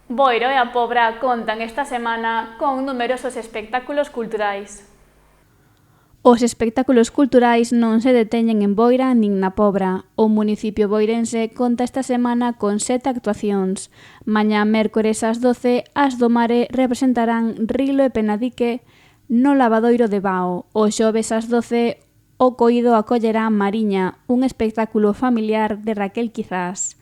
Boiro e a Pobra contan esta semana con numerosos espectáculos culturais. Os espectáculos culturais non se deteñen en Boira nin na Pobra. O municipio boirense conta esta semana con 7 actuacións. Mañá mércores ás 12, as do Mare representarán Rilo e Penadique no Lavadoiro de Bao. O xoves ás 12, o Coído acollerá Mariña, un espectáculo familiar de Raquel Quizás.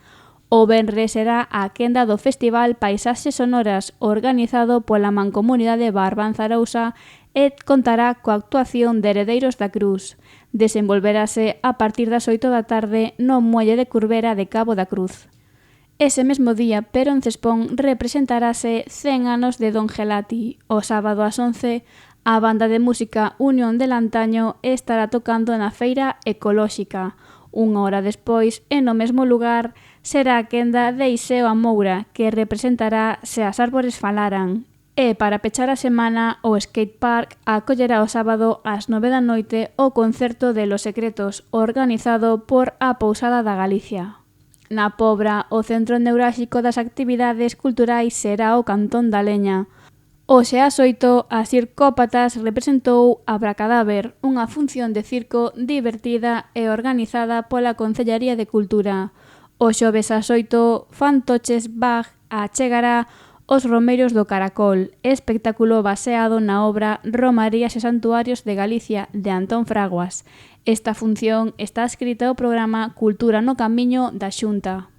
O venres será a quenda do Festival Paisaxes Sonoras, organizado pola Mancomunidade Barbanzarousa e contará coa actuación de Heredeiros da Cruz. Desenvolverase a partir das 8 da tarde no Muelle de Curbera de Cabo da Cruz. Ese mesmo día, pero en Cespón, representarase 100 anos de Don Gelati. O sábado ás 11, a banda de música Unión del Antaño estará tocando na Feira Ecolóxica. Unha hora despois, e no mesmo lugar, será a quenda de Iseo a Moura, que representará Se as árbores falaran. E para pechar a semana, o Skate Park acollerá o sábado ás 9 da noite o concerto de Los Secretos, organizado por a Pousada da Galicia. Na Pobra, o centro neurálxico das actividades culturais será o Cantón da Leña. Hoxe ás 8, a Circópatas representou Abracadáver, unha función de circo divertida e organizada pola Concellaría de Cultura. O xoves ás 8, Fantoches Bag achegará Os Romeiros do Caracol, espectáculo baseado na obra Romarías e Santuarios de Galicia de Antón Fraguas. Esta función está escrita ao programa Cultura no Camiño da Xunta.